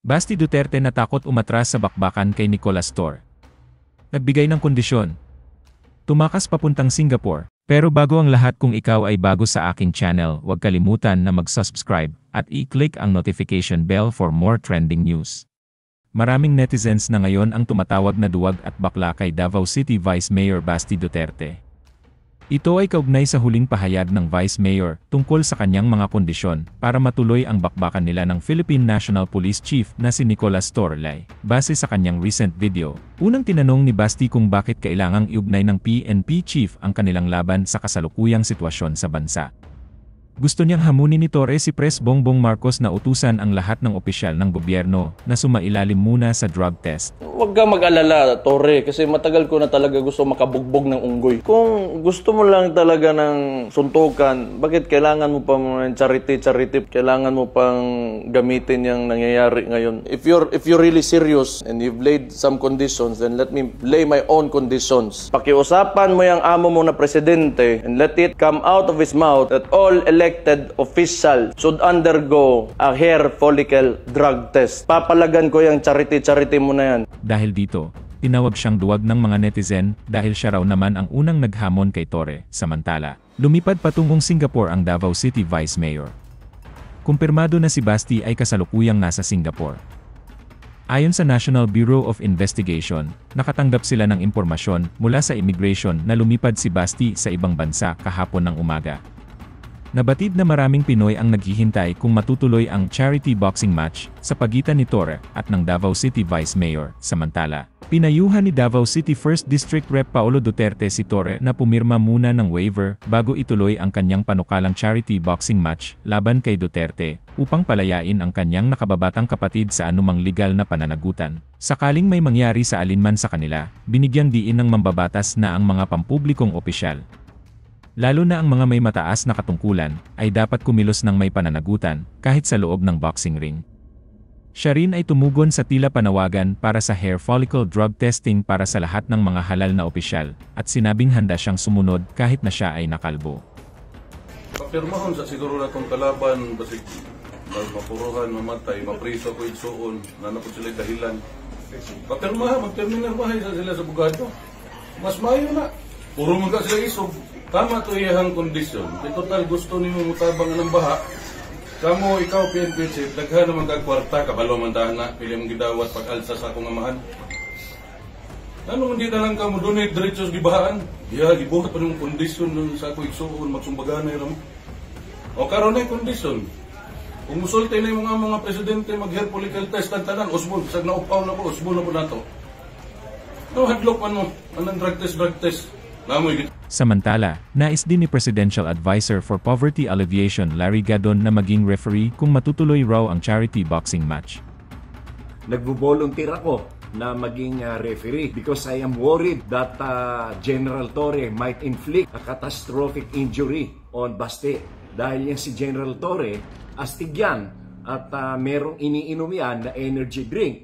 Basti Duterte natakot umatras sa bakbakan kay Nicolas Torre. Nagbigay ng kondisyon. Tumakas papuntang Singapore. Pero bago ang lahat, kung ikaw ay bago sa aking channel, huwag kalimutan na mag-subscribe at i-click ang notification bell for more trending news. Maraming netizens na ngayon ang tumatawag na duwag at bakla kay Davao City Vice Mayor Basti Duterte. Ito ay kaugnay sa huling pahayag ng Vice Mayor tungkol sa kanyang mga kondisyon para matuloy ang bakbakan nila ng Philippine National Police Chief na si Nicolas Torre. Base sa kanyang recent video, unang tinanong ni Basti kung bakit kailangang iugnay ng PNP Chief ang kanilang laban sa kasalukuyang sitwasyon sa bansa. Gusto niyang hamunin ni Torre si Pres Bongbong Marcos na utusan ang lahat ng opisyal ng gobyerno na sumailalim muna sa drug test. Huwag kang mag-alala, Torre, kasi matagal ko na talaga gusto makabugbog ng unggoy. Kung gusto mo lang talaga ng suntukan, bakit kailangan mo pa ng charity? Kailangan mo pang gamitin yung nangyayari ngayon? If you're really serious and you've laid some conditions, then let me lay my own conditions. Pakiusapan mo yung amo mo na presidente and let it come out of his mouth that all elected official should undergo a hair follicle drug test. Papalagan ko yung charity mo na yan. Dahil dito, tinawag siyang duwag ng mga netizen dahil siya raw naman ang unang naghamon kay Torre. Samantala, lumipad patungong Singapore ang Davao City Vice Mayor. Kumpirmado na si Basti ay kasalukuyang nasa Singapore. Ayon sa National Bureau of Investigation, nakatanggap sila ng impormasyon mula sa immigration na lumipad si Basti sa ibang bansa kahapon ng umaga. Nabatid na maraming Pinoy ang naghihintay kung matutuloy ang charity boxing match sa pagitan ni Torre at ng Davao City Vice Mayor. Samantala, pinayuhan ni Davao City 1st District Rep Paulo Duterte si Torre na pumirma muna ng waiver bago ituloy ang kanyang panukalang charity boxing match laban kay Duterte upang palayain ang kanyang nakababatang kapatid sa anumang legal na pananagutan. Sakaling may mangyari sa alinman sa kanila, binigyang diin ng mambabatas na ang mga pampublikong opisyal, lalo na ang mga may mataas na katungkulan, ay dapat kumilos ng may pananagutan, kahit sa loob ng boxing ring. Siya rin ay tumugon sa tila panawagan para sa hair follicle drug testing para sa lahat ng mga halal na opisyal, at sinabing handa siyang sumunod kahit na siya ay nakalbo. Papirmahon sa siguro na itong kalaban, basig mapuruhan, mamatay, mapriso ko igsuon, nanapod sila dahilan. Papirmahan, mag-terminar bahay sila sa bugado. Mas mayo na. Puro mga sila isog. Tama to iyahang kondisyon. Kaya total gusto niyo mutabang ng baha. Kamo ikaw PNP Chief, daghan naman kag kwarta, kabalo man na, pili mong gidawat pag-alsa sa akong amahan. Ano hindi na lang ka mo donate diretso sa gibahaan? Gibuhat pa ng kondisyon nun sa ako igsuon, magsumbaganay ram. O karon ay kondisyon. Kung musulti na yung mga presidente mag-hair follicle test ang tanan, usbon, sag naupaw na ko, usbon na po na to. No, hadlok man mo, anong drug test. Samantala, nais din ni Presidential Advisor for Poverty Alleviation Larry Gadon na maging referee kung matutuloy raw ang charity boxing match. Nagbo-volunteer ako na maging referee because I am worried that General Torre might inflict a catastrophic injury on Basti. Dahil yan si General Torre, astig yan at merong iniinom yan na energy drink.